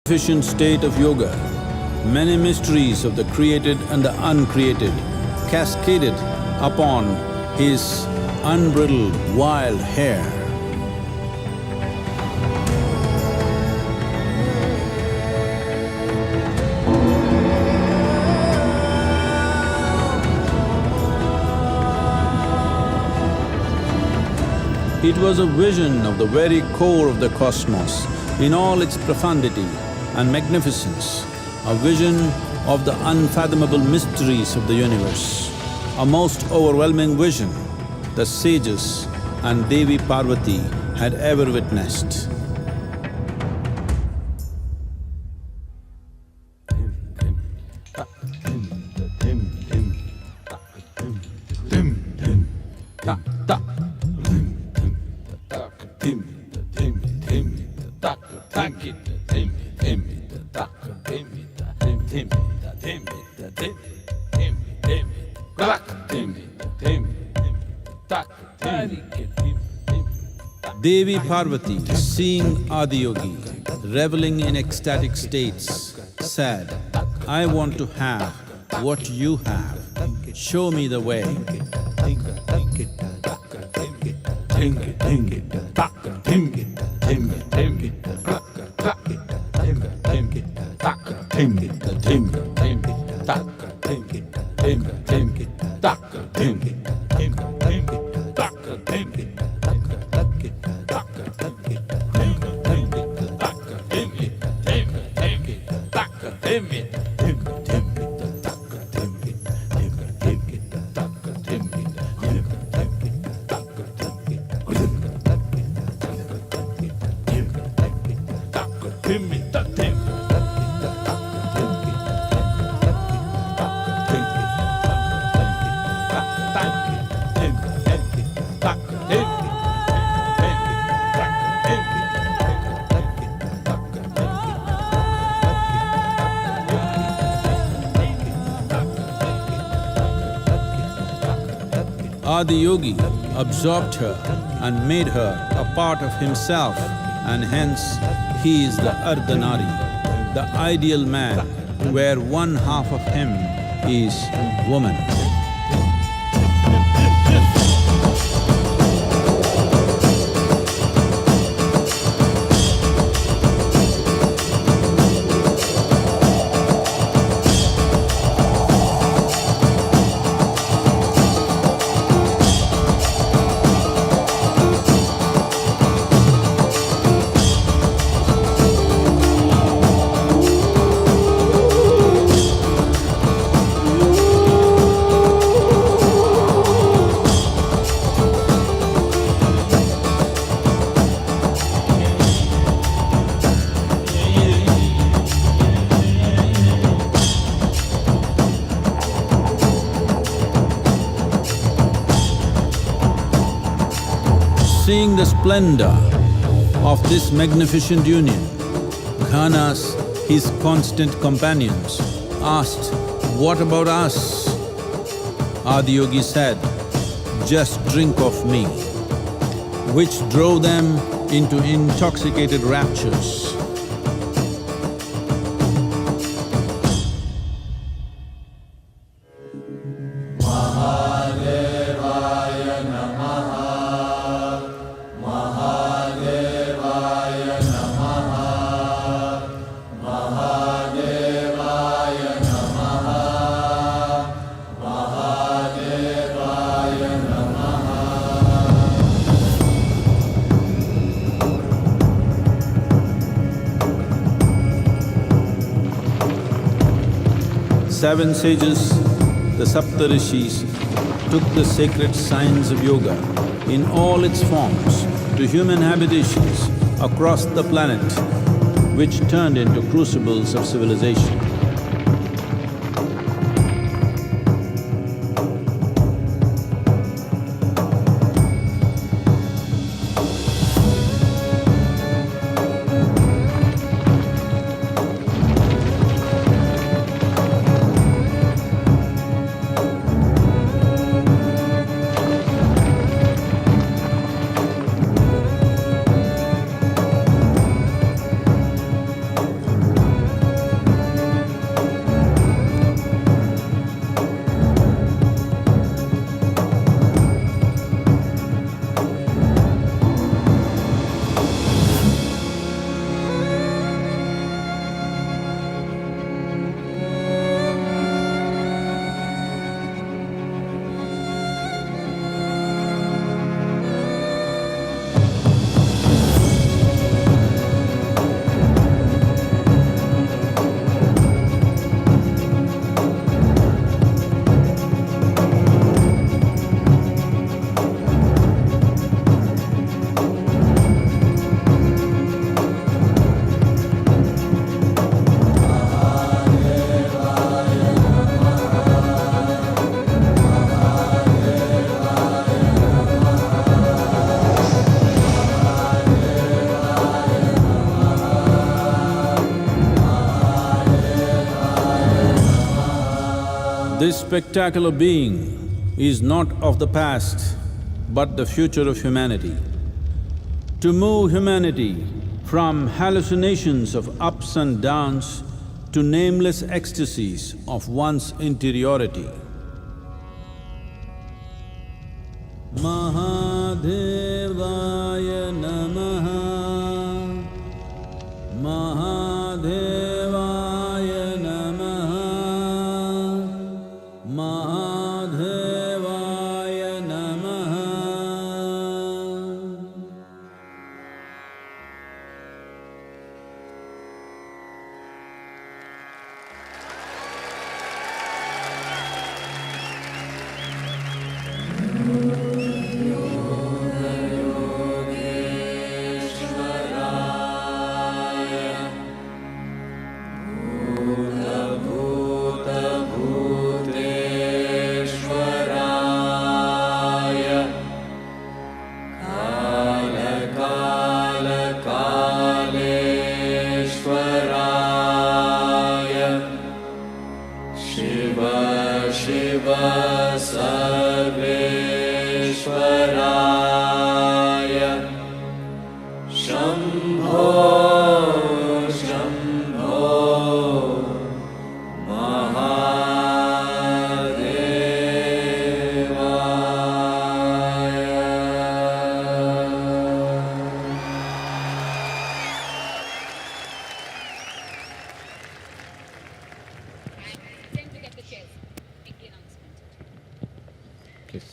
efficient state of yoga, many mysteries of the created and the uncreated cascaded upon his unbridled wild hair. It was a vision of the very core of the cosmos in all its profundity and magnificence, a vision of the unfathomable mysteries of the universe, a most overwhelming vision the sages and Devi Parvati had ever witnessed. Devi Parvati, seeing Adiyogi reveling in ecstatic states, said, "I want to have what you have. Show me the way." Adiyogi absorbed her and made her a part of himself, and hence he is the Ardhanari, the ideal man, where one half of him is woman. Seeing the splendor of this magnificent union, Ghanas, his constant companions, asked, "What about us?" Adiyogi said, "Just drink of me," which drove them into intoxicated raptures. Seven sages, the Saptarishis, took the sacred science of yoga in all its forms to human habitations across the planet, which turned into crucibles of civilization. This spectacular being is not of the past, but the future of humanity. To move humanity from hallucinations of ups and downs to nameless ecstasies of one's interiority. Mahadevaya Namaha, Mahadevaya Namaha, Mahadevaya Namaha.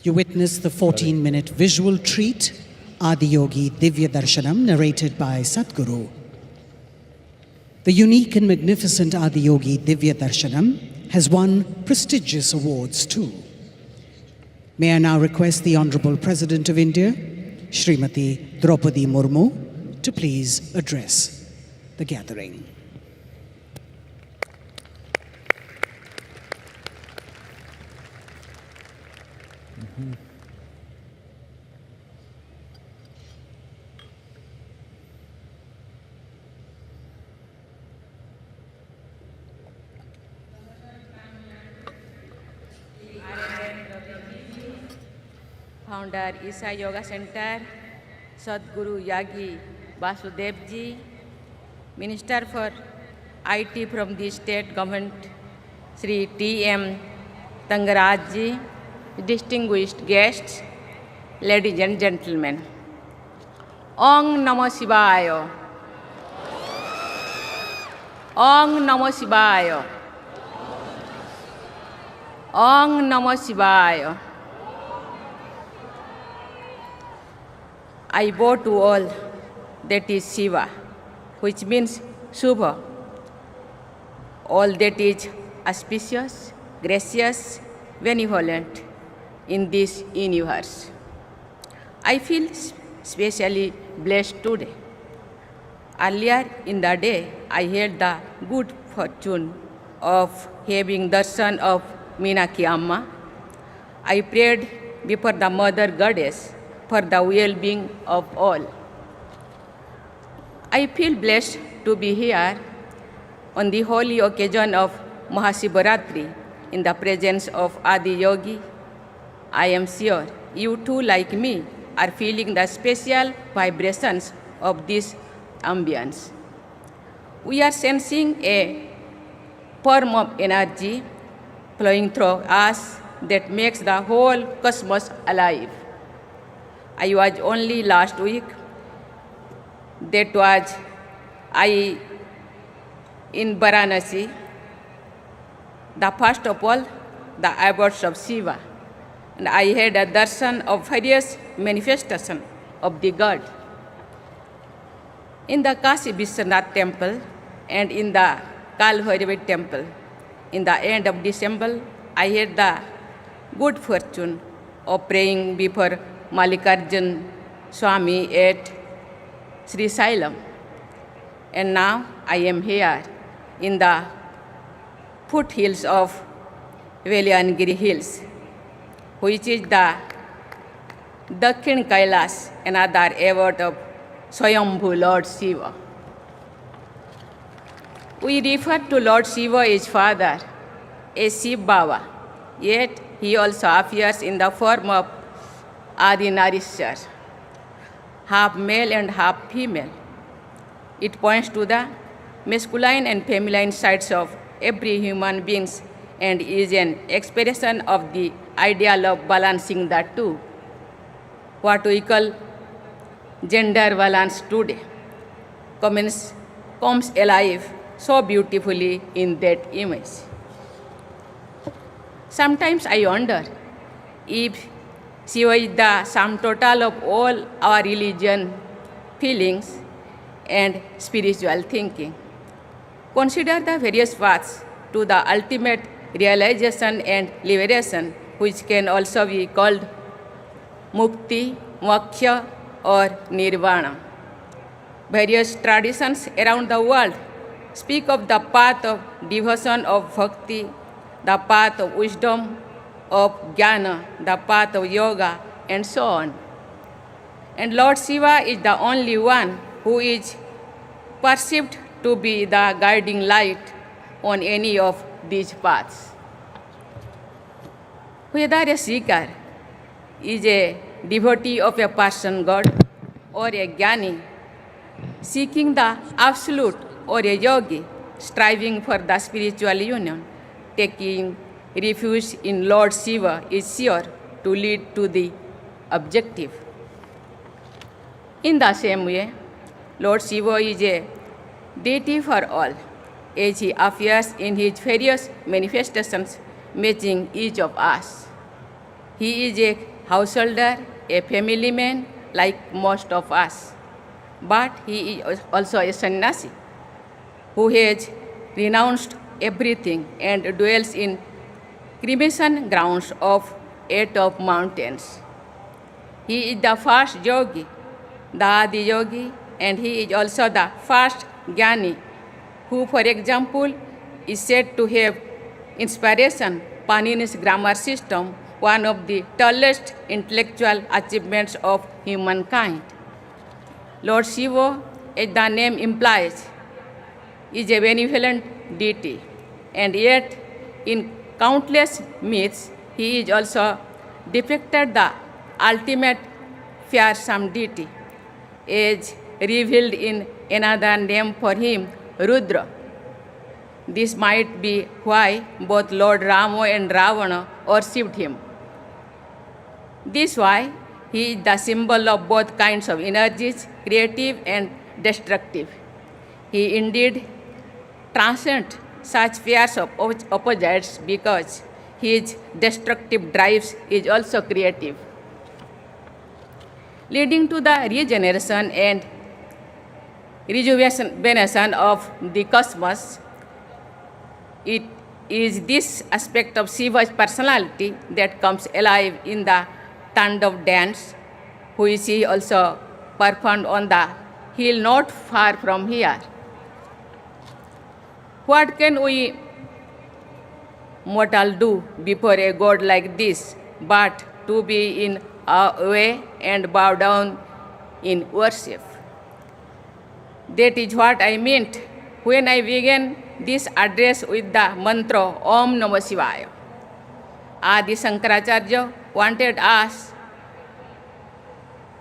You witnessed the 14-minute visual treat, Adiyogi Divya Darshanam, narrated by Sadhguru. The unique and magnificent Adiyogi Divya Darshanam has won prestigious awards too. May I now request the Honorable President of India, Srimati Draupadi Murmu, to please address the gathering. Founder Isa Yoga Center, Sadhguru Yagi Vasudevji, Minister for IT from the State Government, Sri T.M. Tangarajji, distinguished guests, ladies and gentlemen. Om Namo Shivaya. Om Namo Shivaya. Om Namo Shivaya. I bow to all that is Shiva, which means Shubha, all that is auspicious, gracious, benevolent in this universe. I feel especially blessed today. Earlier in the day, I had the good fortune of having darshan of Meenakshi Amma. I prayed before the Mother Goddess for the well-being of all. I feel blessed to be here on the holy occasion of MahaShivRatri in the presence of Adi Yogi. I am sure you too, like me, are feeling the special vibrations of this ambience. We are sensing a form of energy flowing through us that makes the whole cosmos alive. I was only last week, that was I in Varanasi, the first of all, the abodes of Shiva, and I had a darshan of various manifestations of the God. In the Kashi Vishwanath temple and in the Kalbhairavi temple, in the end of December, I had the good fortune of praying before Mallikarjun Swami at Sri Sailam. And now I am here in the foothills of Veliangiri Hills, which is the Dakhin Kailash, another abode of Swayambhu Lord Shiva. We refer to Lord Shiva as Father, as Shiv Baba, Yet he also appears in the form of Adi Narishwar, half male and half female. It points to the masculine and feminine sides of every human being and is an expression of the ideal of balancing the two, what we call gender balance today, comes alive so beautifully in that image. Sometimes I wonder if Shiva is the sum total of all our religion, feelings, and spiritual thinking. Consider the various paths to the ultimate realization and liberation, which can also be called mukti, moksha, or nirvana. Various traditions around the world speak of the path of devotion of bhakti, the path of wisdom, of jnana, the path of yoga, and so on. And Lord Shiva is the only one who is perceived to be the guiding light on any of these paths. Whether a seeker is a devotee of a person God or a jnani seeking the absolute or a yogi striving for the spiritual union, taking refuge in Lord Shiva is sure to lead to the objective. In the same way, Lord Shiva is a deity for all, as he appears in his various manifestations matching each of us. He is a householder, a family man like most of us, but he is also a sannyasi who has renounced everything and dwells in cremation grounds of 8 of mountains. He is the first yogi, the Adi Yogi, and he is also the first jnani who, for example, is said to have inspiration Panini's grammar system, one of the tallest intellectual achievements of humankind. Lord Shiva, as the name implies, is a benevolent deity, and yet in countless myths, he is also depicted the ultimate fearsome deity, as revealed in another name for him, Rudra. This might be why both Lord Rama and Ravana worshipped him. This is why he is the symbol of both kinds of energies, creative and destructive. He indeed transcends such pairs of opposites because his destructive drives is also creative, leading to the regeneration and rejuvenation of the cosmos. It is this aspect of Shiva's personality that comes alive in the Tandav dance, which he also performed on the hill not far from here. What can we mortal do before a god like this but to be in awe and bow down in worship? That is what I meant when I began this address with the mantra Om Namah Shivaya. Adi Shankaracharya wanted us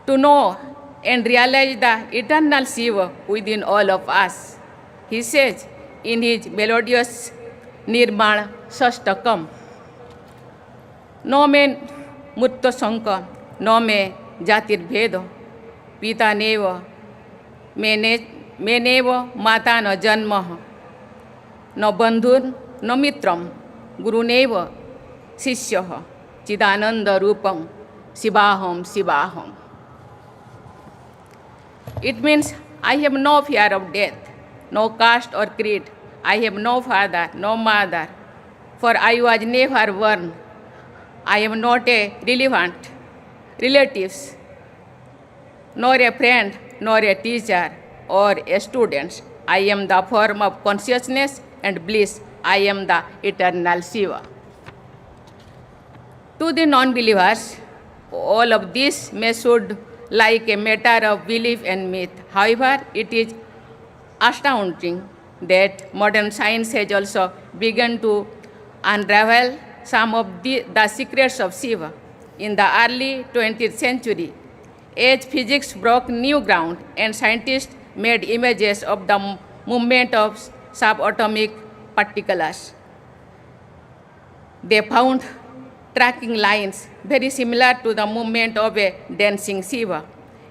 to know and realize the eternal Shiva within all of us. He says in his melodious Nirmana Shastakam, No me mutta sanka, no me jatir bhedo, pita neva, menevo mata no janma, no bandhur, no mitram, guru neva, sishya, chidananda rupam, shivaham, shivaham. It means I have no fear of death, no caste or creed. I have no father, no mother, for I was never born. I am not a relatives, nor a friend, nor a teacher, or a student. I am the form of consciousness and bliss. I am the eternal Shiva. To the non-believers, all of this may sound like a matter of belief and myth. However, it is astounding that modern science has also begun to unravel some of the secrets of Shiva. In the early 20th century, as physics broke new ground and scientists made images of the movement of subatomic particles, they found tracking lines very similar to the movement of a dancing Shiva,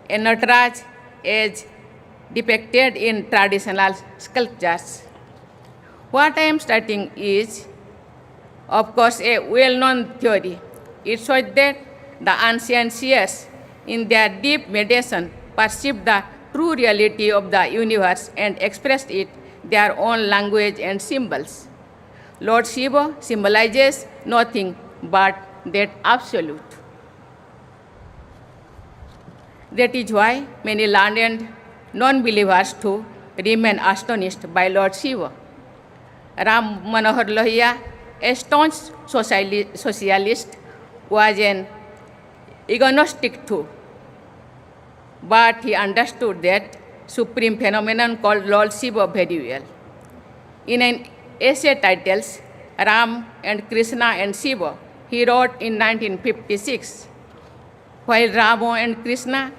a Nataraj as depicted in traditional sculptures. What I am stating is, of course, a well-known theory. It shows that the ancient seers, in their deep meditation, perceived the true reality of the universe and expressed it their own language and symbols. Lord Shiva symbolizes nothing but that absolute. That is why many learned non-believers too remain astonished by Lord Shiva. Ram Manohar Lohia, a staunch socialist, was an agnostic too, but he understood that supreme phenomenon called Lord Shiva very well. In an essay titled Ram and Krishna and Shiva, he wrote in 1956, while Rama and Krishna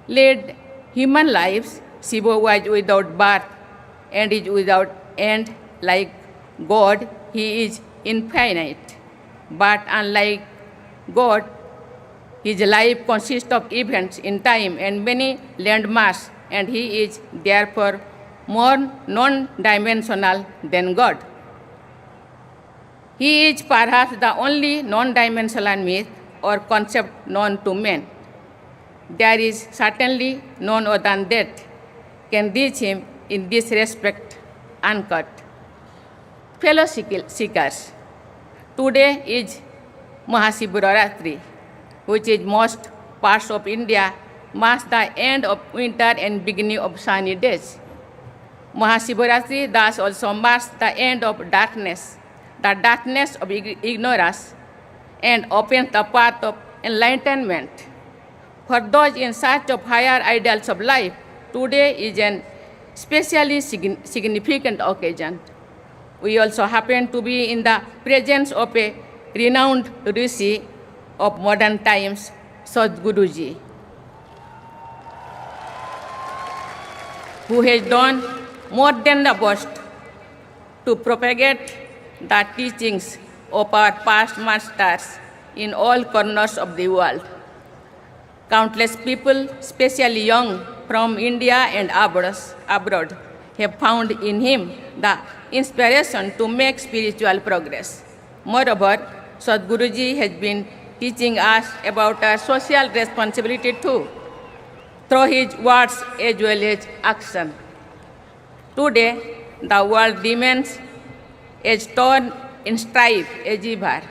led human lives, Shiva was without birth and is without end. Like God, he is infinite. But unlike God, his life consists of events in time and many landmarks, and he is therefore more non-dimensional than God. He is perhaps the only non-dimensional myth or concept known to men. There is certainly none other than that can reach him in this respect uncut. Fellow seekers, today is MahaShivRatri, which in most parts of India marks the end of winter and beginning of sunny days. MahaShivRatri thus also marks the end of darkness, the darkness of ignorance, and opens the path of enlightenment. For those in search of higher ideals of life, today is an especially significant occasion. We also happen to be in the presence of a renowned Rishi of modern times, Sadhguru, who has done more than the best to propagate the teachings of our past masters in all corners of the world. Countless people, especially young from India and abroad, have found in him the inspiration to make spiritual progress. Moreover, Sadhguruji has been teaching us about our social responsibility too, through his words as well as action. Today, the world remains as torn in strife as ever,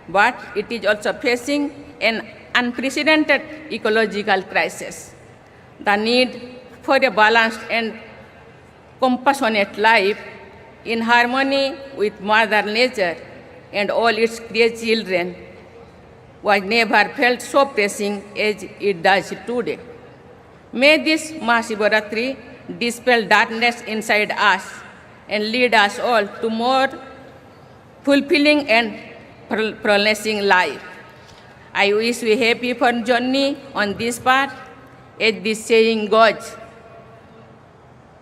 but it is also facing an unprecedented ecological crisis. The need for a balanced and compassionate life in harmony with Mother Nature and all its created children was never felt so pressing as it does today. May this MahaShivRatri dispel darkness inside us and lead us all to more fulfilling and flourishing life. I wish we happy for journey on this path, as this saying goes,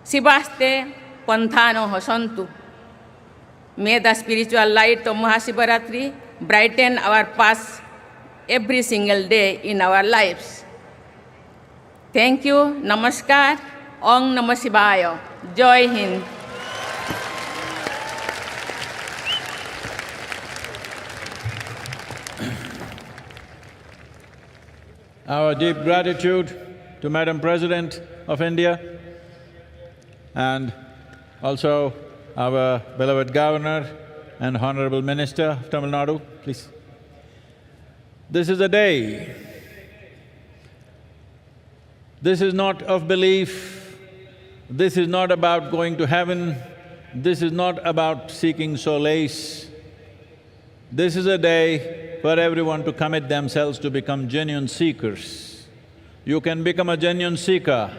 Shivaste Panthano Hosantu. May the spiritual light of MahaShivRatri brighten our paths every single day in our lives. Thank you, Namaskar, Om Namah Shivaya, Jai Hind. Our deep gratitude to Madam President of India and also our beloved Governor and Honorable Minister of Tamil Nadu, please. This is a day. This is not of belief, this is not about going to heaven, this is not about seeking solace. This is a day for everyone to commit themselves to become genuine seekers. You can become a genuine seeker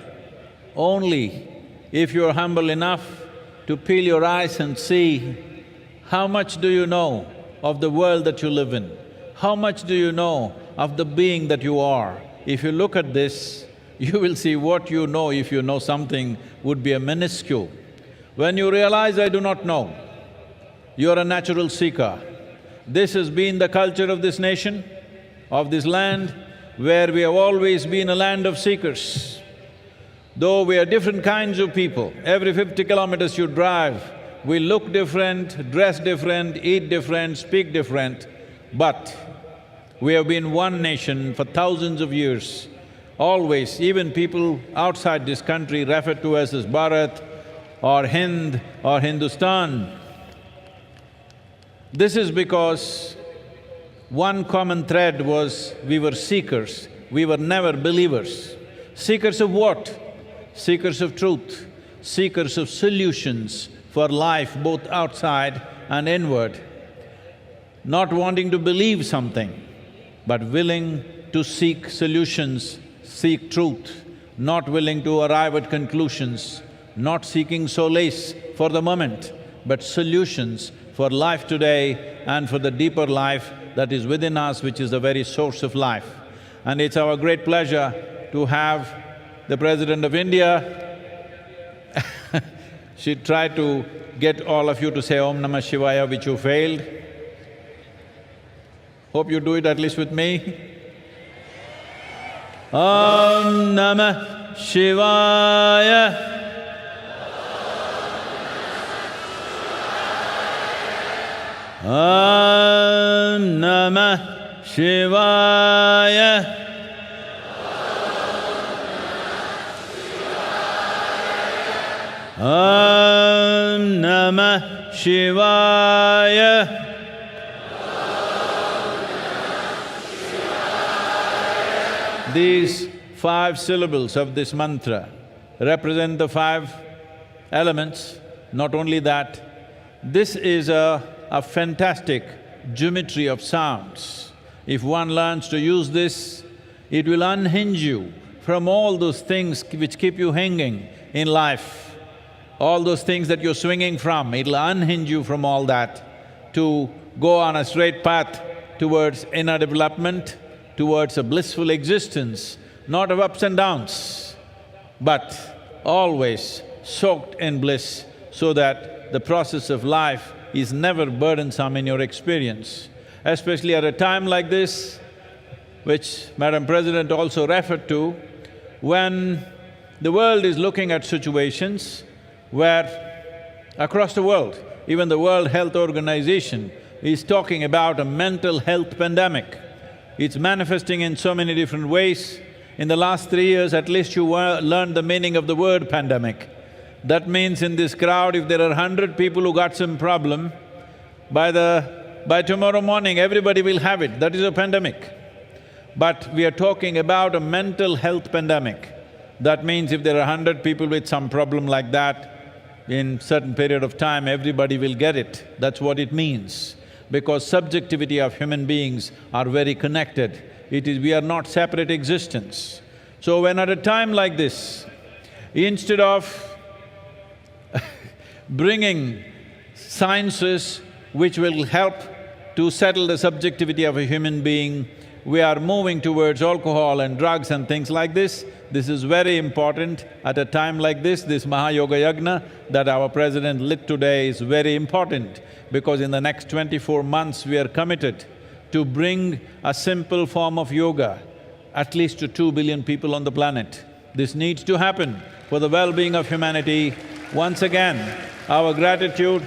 only if you're humble enough to peel your eyes and see how much do you know of the world that you live in? How much do you know of the being that you are? If you look at this, you will see what you know, if you know something, would be a minuscule. When you realize, I do not know, you're a natural seeker. This has been the culture of this nation, of this land, where we have always been a land of seekers. Though we are different kinds of people, every 50 kilometers you drive, we look different, dress different, eat different, speak different, but we have been one nation for thousands of years. Always, even people outside this country refer to us as Bharat or Hind or Hindustan. This is because one common thread was we were seekers, we were never believers. Seekers of what? Seekers of truth, seekers of solutions for life both outside and inward. Not wanting to believe something, but willing to seek solutions, seek truth, not willing to arrive at conclusions, not seeking solace for the moment, but solutions for life today and for the deeper life that is within us, which is the very source of life. And it's our great pleasure to have the President of India. She tried to get all of you to say Om Namah Shivaya, which you failed. Hope you do it at least with me. Om Namah Shivaya. Om Namah Shivaya. Om Namah Shivaya. These 5 syllables of this mantra represent the 5 elements. Not only that, this is a fantastic geometry of sounds. If one learns to use this, it will unhinge you from all those things which keep you hanging in life. All those things that you're swinging from, it'll unhinge you from all that to go on a straight path towards inner development, towards a blissful existence, not of ups and downs, but always soaked in bliss, so that the process of life is never burdensome in your experience. Especially at a time like this, which Madam President also referred to, when the world is looking at situations where across the world, even the World Health Organization is talking about a mental health pandemic. It's manifesting in so many different ways. In the last 3 years, at least you learned the meaning of the word pandemic. That means in this crowd, if there are 100 people who got some problem, by tomorrow morning, everybody will have it. That is a pandemic. But we are talking about a mental health pandemic. That means if there are 100 people with some problem like that, in certain period of time, everybody will get it. That's what it means. Because subjectivity of human beings are very connected. We are not separate existence. So when at a time like this, instead of bringing sciences which will help to settle the subjectivity of a human being, we are moving towards alcohol and drugs and things like this. This is very important at a time like this Mahayoga Yagna that our President lit today is very important, because in the next 24 months we are committed to bring a simple form of yoga at least to 2 billion people on the planet. This needs to happen for the well-being of humanity. Once again, our gratitude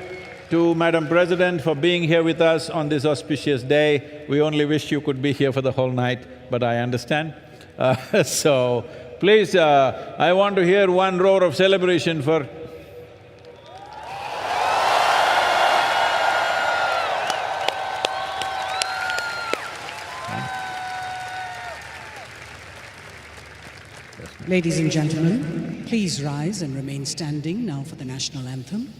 to Madam President for being here with us on this auspicious day. We only wish you could be here for the whole night, but I understand. So, please, I want to hear one roar of celebration for… Ladies and gentlemen, please rise and remain standing now for the national anthem.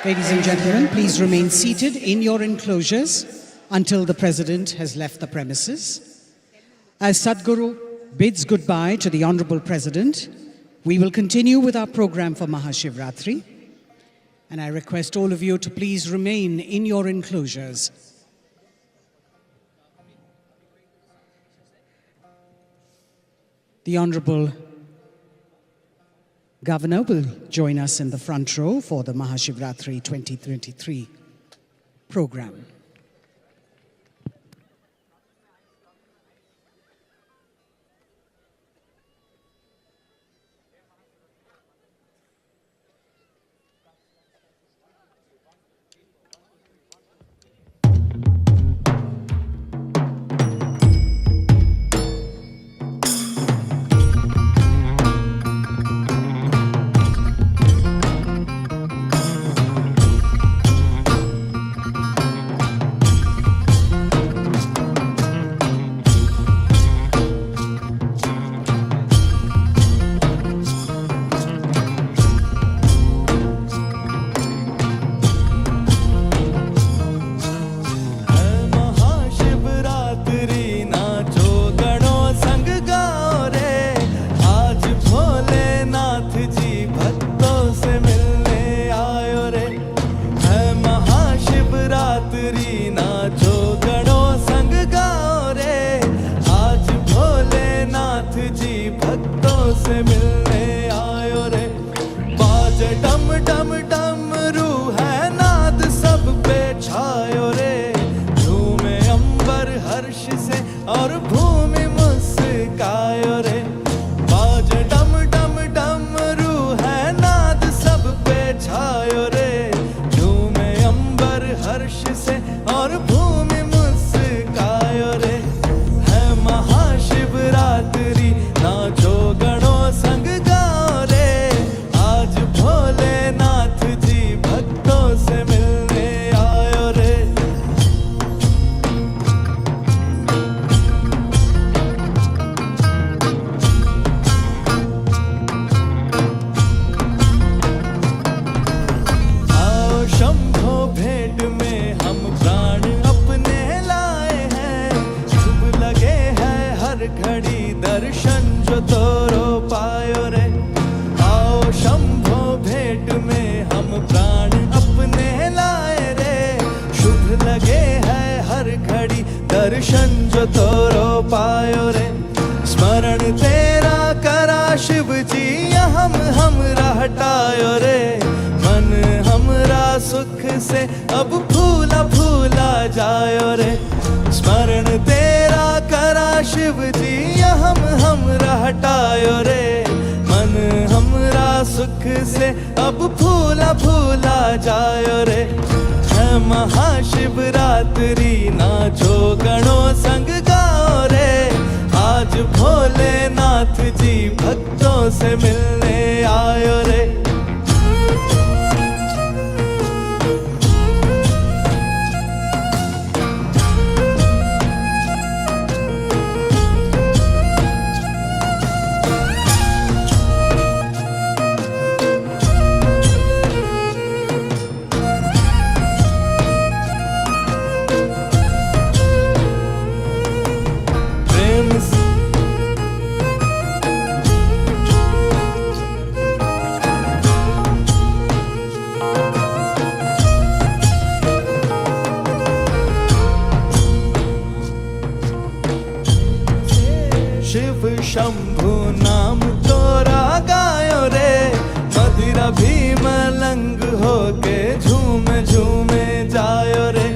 Ladies and gentlemen, please remain seated in your enclosures until the President has left the premises. As Sadhguru bids goodbye to the Honorable President, we will continue with our program for MahaShivRatri. And I request all of you to please remain in your enclosures. The Honorable Governor will join us in the front row for the MahaShivRatri 2023 program. दर्शन जो तोरो पायो रे, स्मरण तेरा करा शिव जी हमरा हटायो रे। मन हमरा सुख से अब फूला फूला जायो रे, स्मरण तेरा करा शिव जी हमरा हटायो रे। मन हमरा सुख से अब फूला फूला जायो रे। महाशिवरात्रि नाचो गणो संग गाओ रे, आज भोलेनाथ जी भक्तों से मिलने आयो रे। शिव शंभु नाम तोरा गायो रे, मदिरा भी मलंग होके झूम झूमे जायो रे।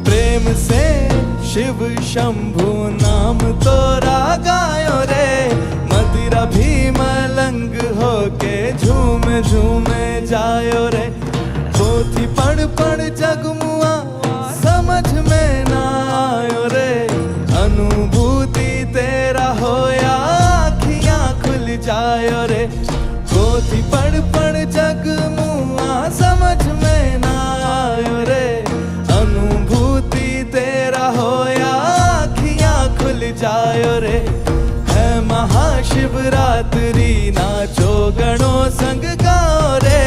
प्रेम से शिव शंभु नाम तोरा गायो रे, मदिरा भी मलंग होके झूम झूमे जायो रे। पोथी पढ़ पढ़ जगमुआ समझ में ना आयो रे, अनुभूति तेरा होया आँखियाँ खुल जायो रे। पोथी पढ़ पढ़ जगमुआ समझ में ना आयो रे, अनुभूति तेरा होया आँखियाँ खुल जायो रे। है महाशिवरात्रि नाचो गणों संग गाओ रे,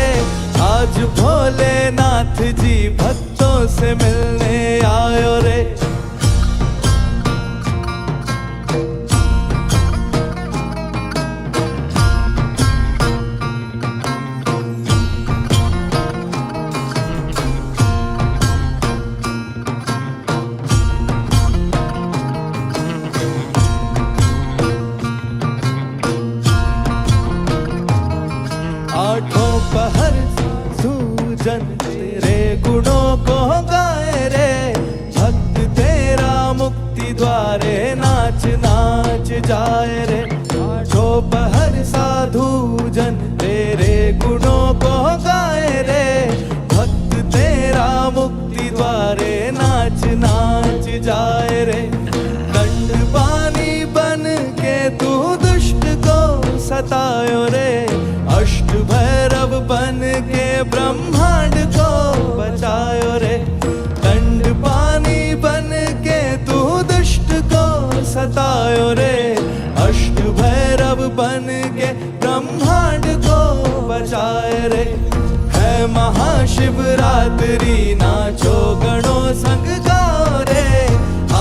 आज भोलेनाथ जी भक्तों से मिलने आयो रे। आठों पहर सूजन तेरे गुणों को गाए रे, भक्त तेरा मुक्ति द्वारे नाच नाच जाए रे। आठों पहर साधु जन तेरे गुणों को गाए रे, भक्त तेरा मुक्ति द्वारे नाच नाच जाए रे। दंड पानी बन के तू दुष्ट को सतायो रे, अष्ट भैरव बन के ब्रह्मांड को बचायो रे। दंड पानी बन के तू दुष्ट को सतायो रे, अष्ट भैरव बन के ब्रह्मांड को बचाए रे। है महाशिवरात्रि नाचो गणों संग गाओ रे,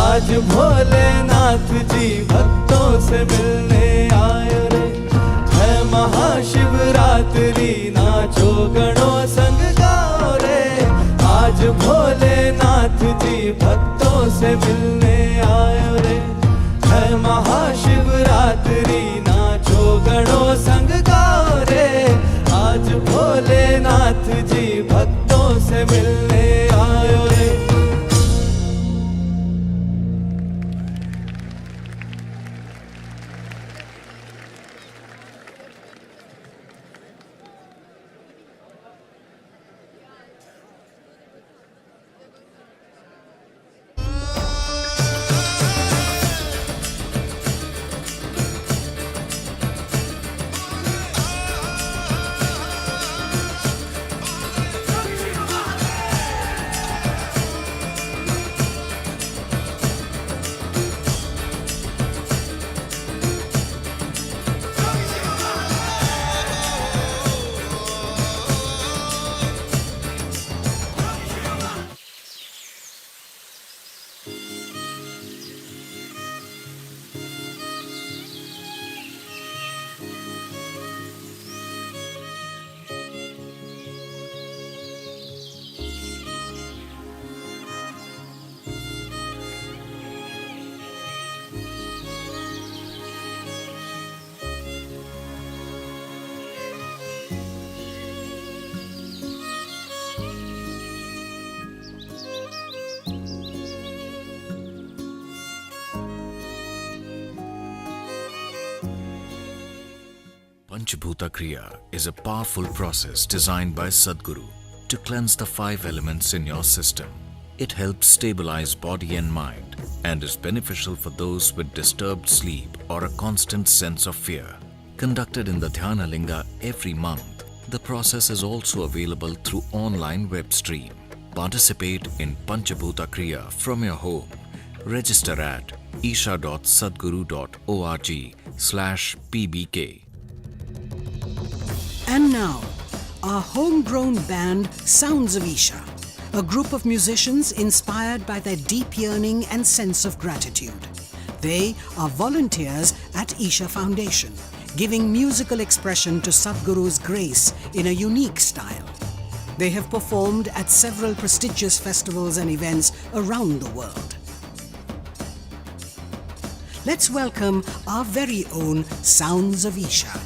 आज भोलेनाथ जी भक्तों से मिलने आए रे। है महाशिवरात्रि नाचो गणों संग गाओ रे, आज भोलेनाथ जी भक्तों से मिलने आयो रे। है महाशिवरात्रि नाचो गणों संग गाओ रे, आज भोलेनाथ जी भक्तों से मिलने आयो रे। Panchabhuta Kriya is a powerful process designed by Sadhguru to cleanse the 5 elements in your system. It helps stabilize body and mind and is beneficial for those with disturbed sleep or a constant sense of fear. Conducted in the Dhyana Linga every month, the process is also available through online Webstream. Participate in Panchabhuta Kriya from your home. Register at isha.sadguru.org/pbk. And now, our homegrown band Sounds of Isha, a group of musicians inspired by their deep yearning and sense of gratitude. They are volunteers at Isha Foundation, giving musical expression to Sadhguru's grace in a unique style. They have performed at several prestigious festivals and events around the world. Let's welcome our very own Sounds of Isha.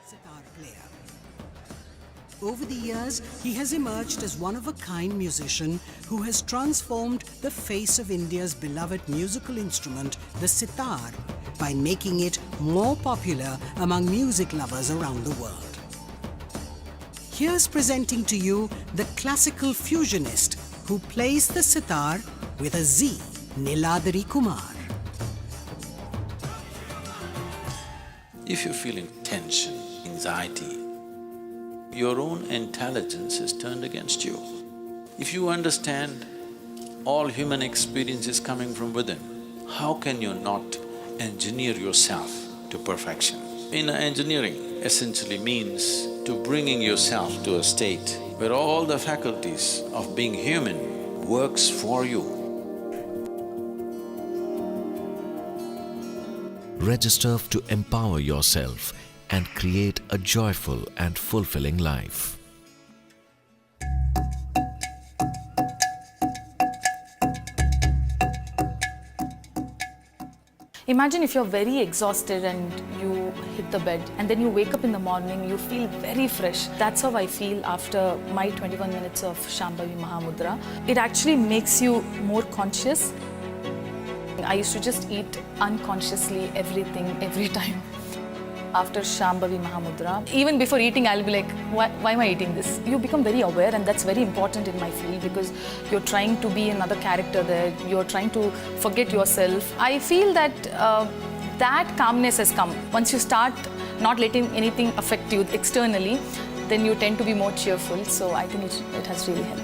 sitar player. Over the years, he has emerged as one-of-a-kind musician who has transformed the face of India's beloved musical instrument, the sitar, by making it more popular among music lovers around the world. Here's presenting to you the classical fusionist who plays the sitar with a Z, Niladri Kumar. If you're feeling tension, anxiety, your own intelligence is turned against you. If you understand all human experience is coming from within, how can you not engineer yourself to perfection? Engineering essentially means to bringing yourself to a state where all the faculties of being human works for you. Register to empower yourself and create a joyful and fulfilling life. Imagine if you're very exhausted and you hit the bed and then you wake up in the morning, you feel very fresh. That's how I feel after my 21 minutes of Shambhavi Mahamudra. It actually makes you more conscious. I used to just eat unconsciously everything, every time. After Shambhavi Mahamudra, even before eating, I'll be like, why am I eating this? You become very aware, and that's very important in my field because you're trying to be another character there. You're trying to forget yourself. I feel that that calmness has come. Once you start not letting anything affect you externally, then you tend to be more cheerful. So I think it has really helped.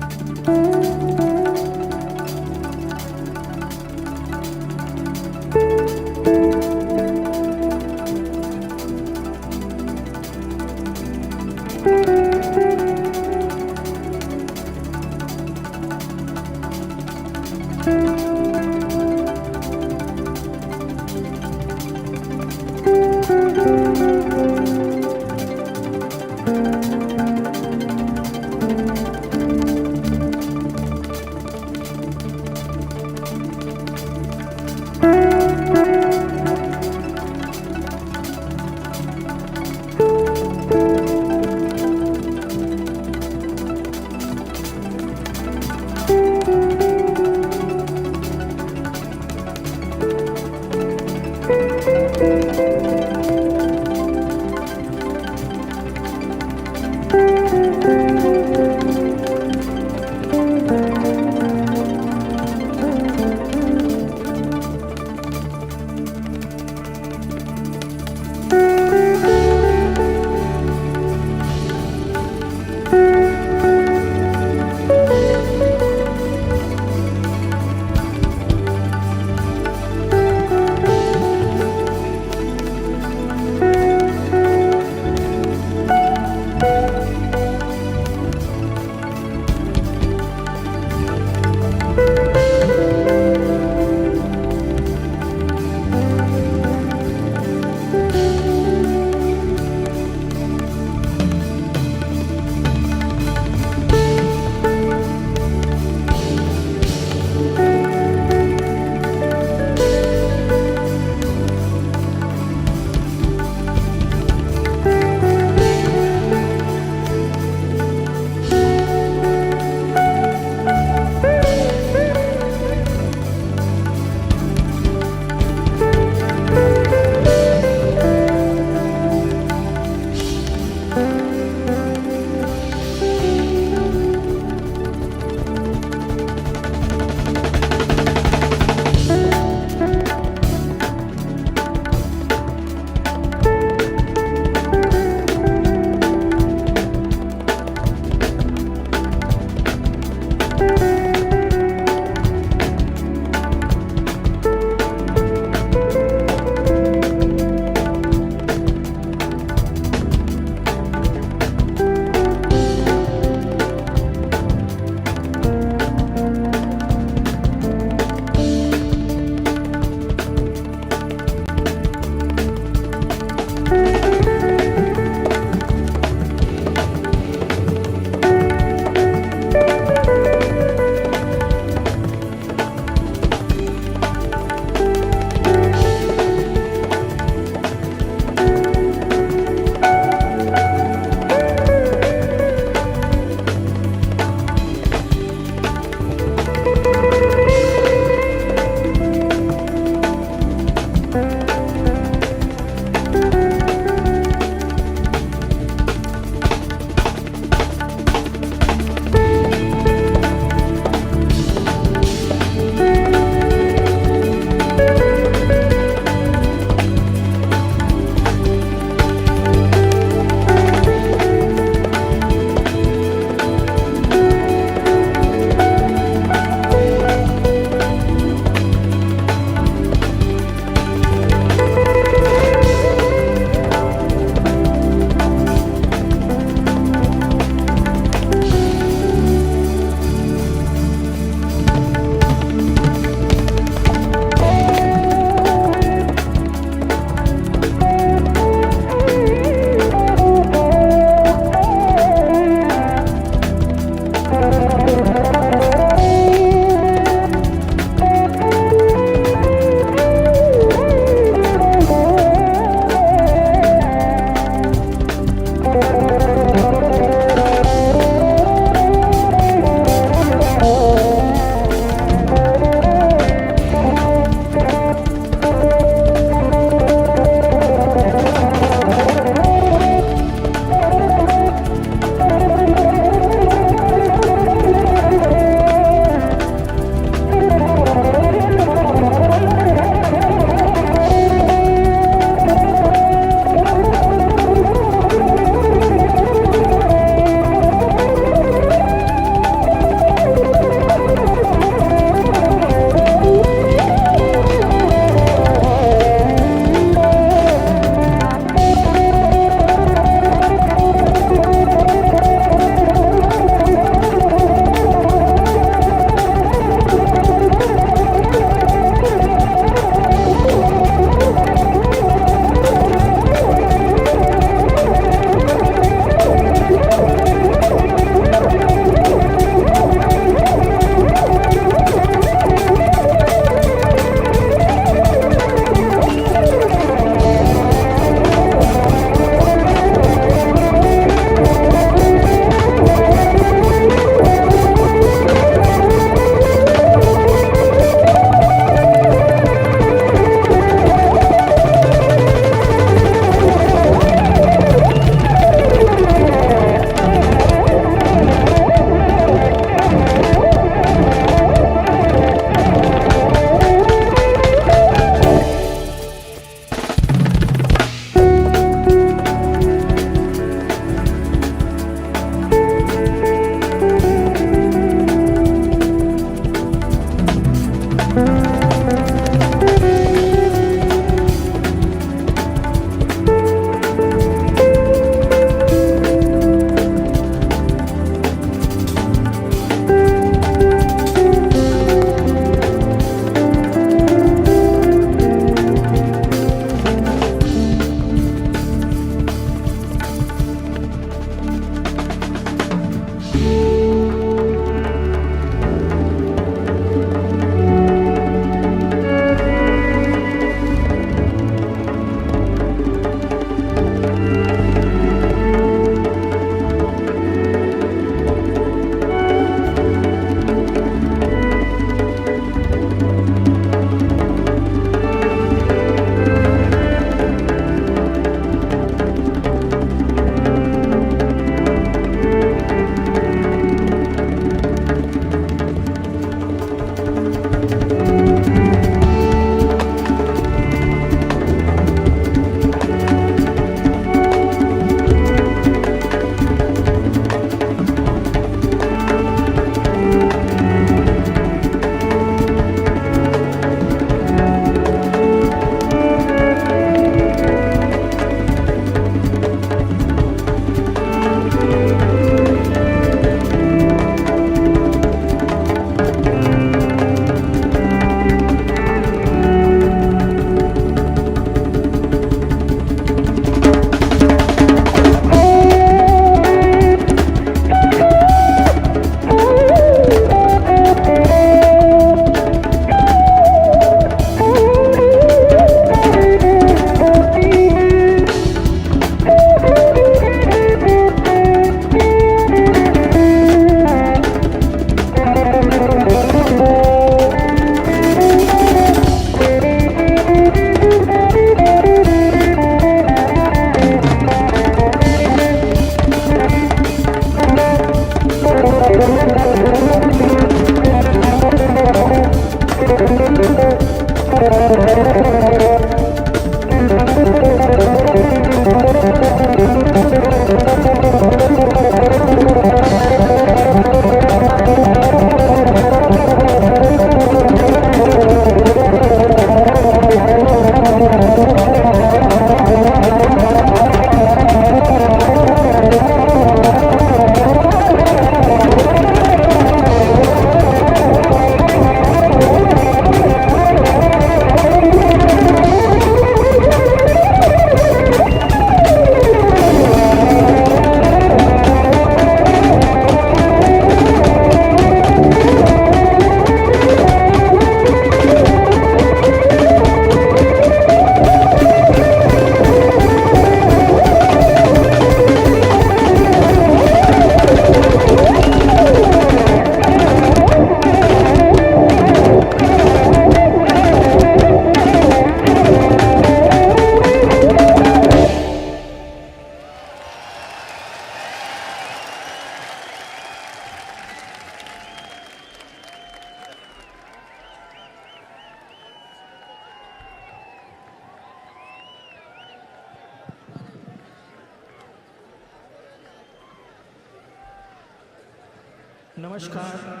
Namaskar.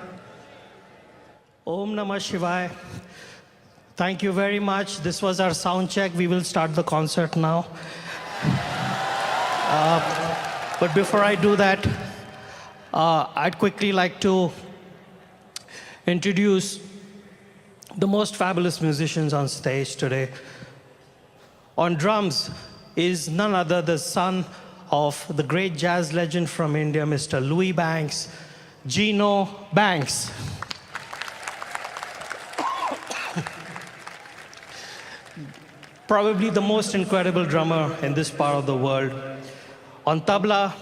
Om Namah Shivaya. Thank you very much. This was our sound check. We will start the concert now. But before I do that, I'd quickly like to introduce the most fabulous musicians on stage today. On drums is none other the son of the great jazz legend from India, Mr. Louis Banks, Gino Banks. Probably the most incredible drummer in this part of the world. On tabla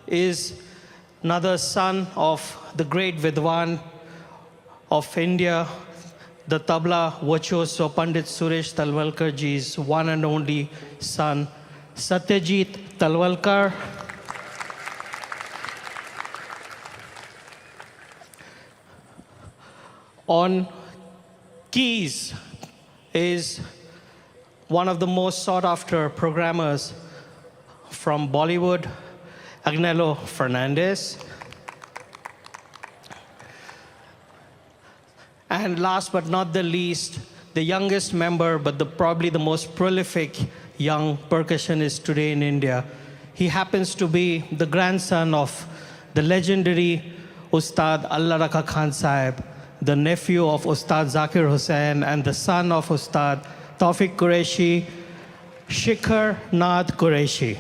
is another son of the great Vidwan of India, the tabla virtuoso Pandit Suresh Talwalkar ji's one and only son, Satyajit Talwalkar. On keys is one of the most sought-after programmers from Bollywood, Agnello Fernandez. And last but not the least, the youngest member, but probably the most prolific young percussionist today in India. He happens to be the grandson of the legendary Ustad Allah Rakha Khan Sahib, the nephew of Ustad Zakir Hussain, and the son of Ustad Tawfiq Qureshi, Shikhar Nath Qureshi.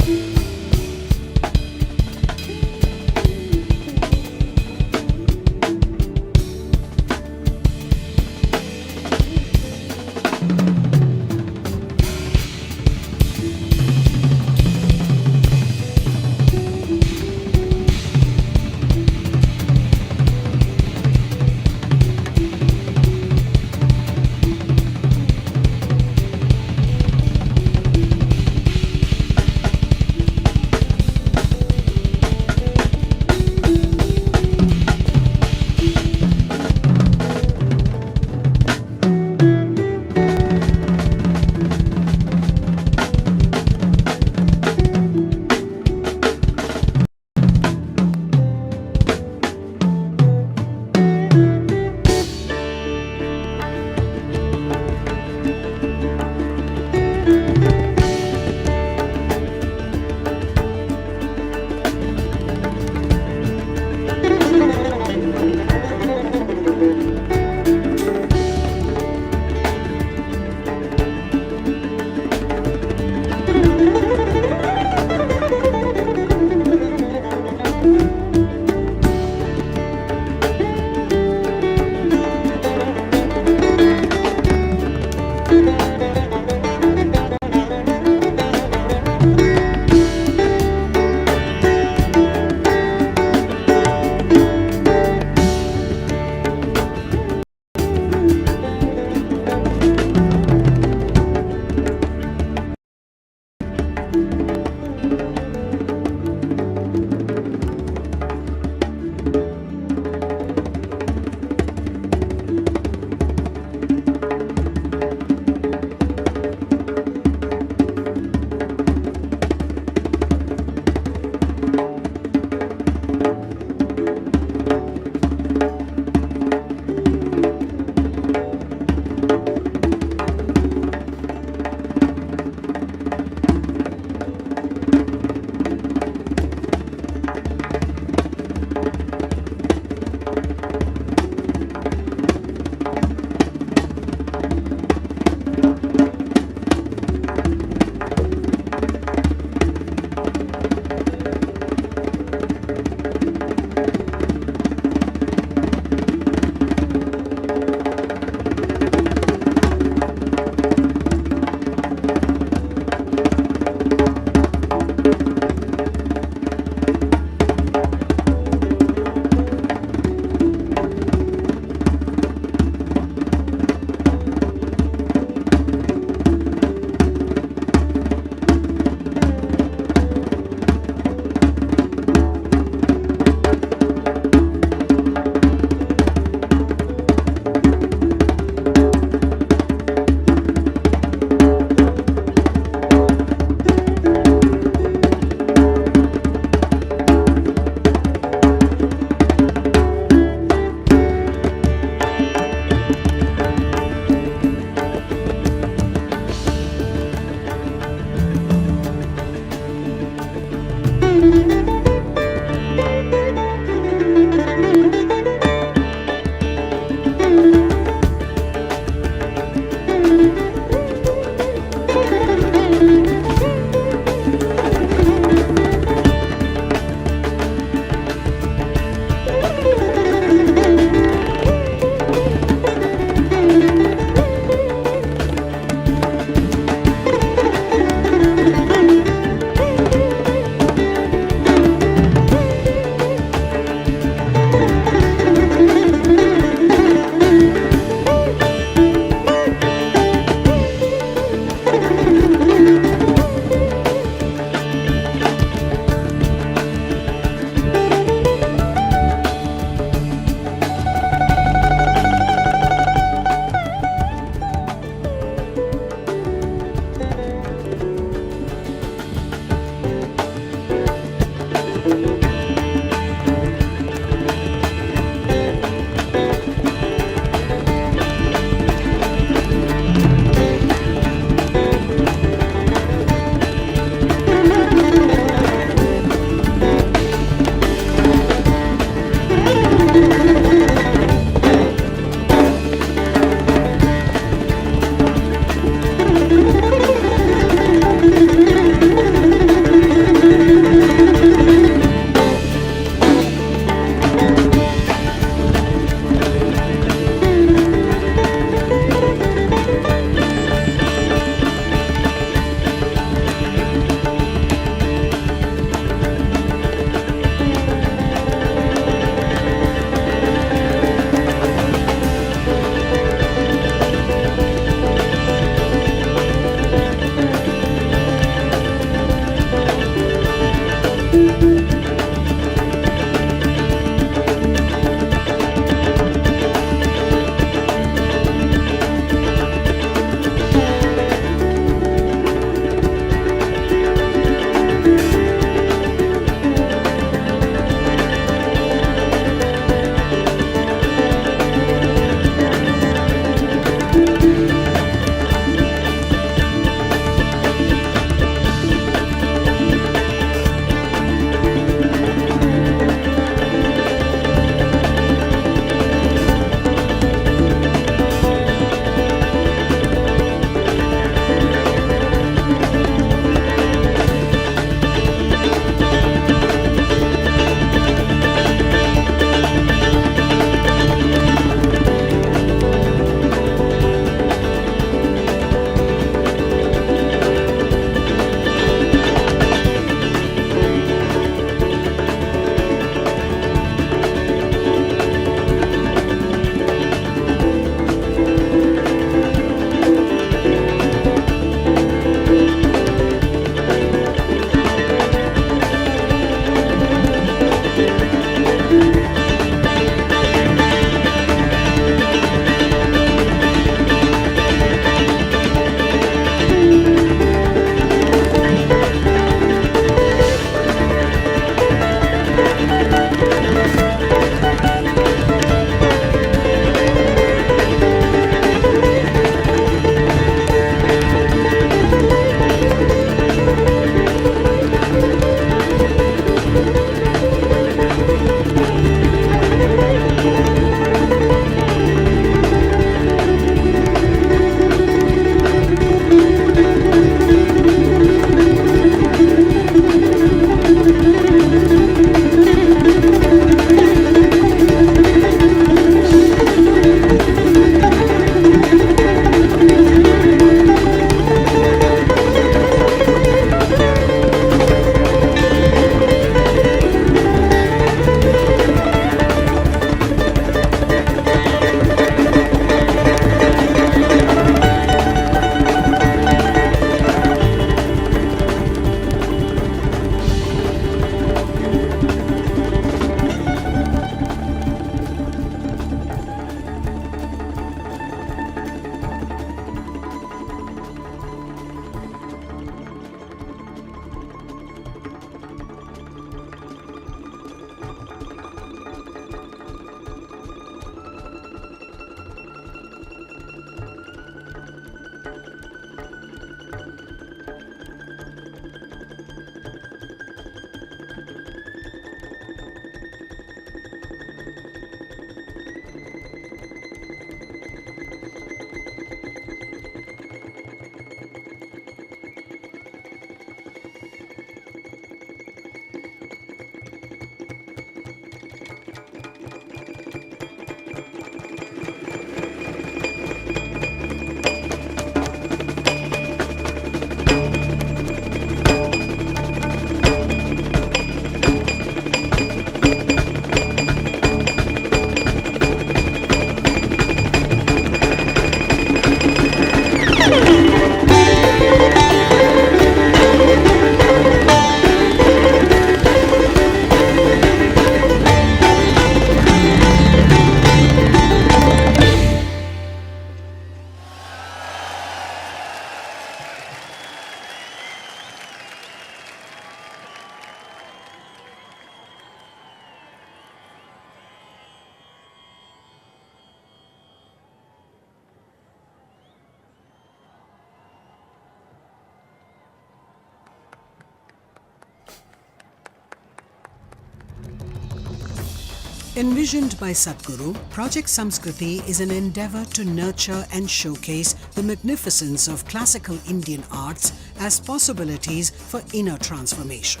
Envisioned by Sadhguru, Project Samskriti is an endeavour to nurture and showcase the magnificence of classical Indian arts as possibilities for inner transformation.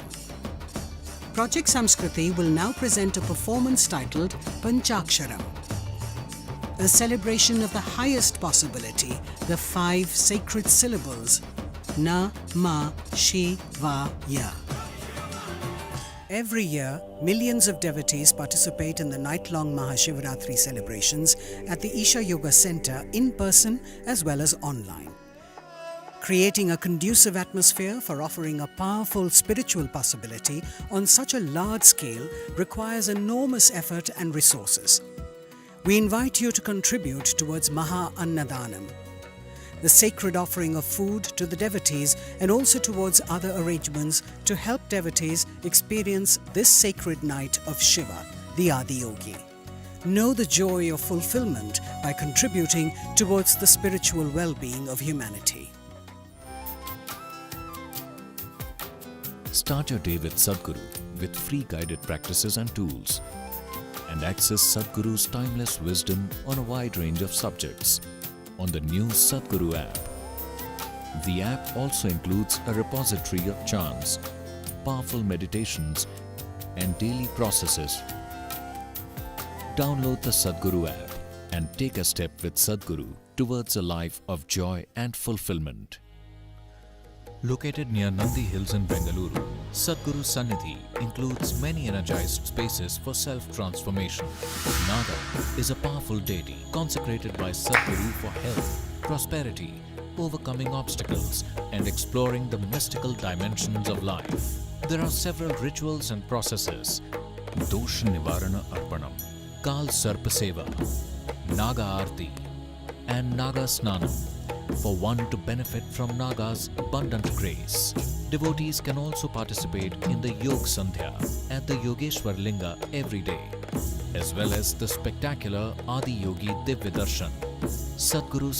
Project Samskriti will now present a performance titled Panchaksharam, a celebration of the highest possibility, the 5 sacred syllables Na, Ma, Shi, Va, Ya. Every year, millions of devotees participate in the night-long MahaShivRatri celebrations at the Isha Yoga Center in person as well as online. Creating a conducive atmosphere for offering a powerful spiritual possibility on such a large scale requires enormous effort and resources. We invite you to contribute towards Maha Annadanam, the sacred offering of food to the devotees, and also towards other arrangements to help devotees experience this sacred night of Shiva, the Adiyogi. Know the joy of fulfillment by contributing towards the spiritual well-being of humanity. Start your day with Sadhguru with free guided practices and tools, and access Sadhguru's timeless wisdom on a wide range of subjects on the new Sadhguru app. The app also includes a repository of chants, powerful meditations, and daily processes. Download the Sadhguru app and take a step with Sadhguru towards a life of joy and fulfillment. Located near Nandi Hills in Bengaluru, Sadhguru Sannidhi includes many energized spaces for self-transformation. Naga is a powerful deity consecrated by Sadhguru for health, prosperity, overcoming obstacles, and exploring the mystical dimensions of life. There are several rituals and processes: Dosh Nivarana Arpanam, Kal Sarpa Seva, Naga Aarti, and Naga Snanam, for one to benefit from Naga's abundant grace. Devotees can also participate in the Yog Sandhya at the Yogeshwar Linga every day, as well as the spectacular Adi Yogi Divya Darshan. Sadhguru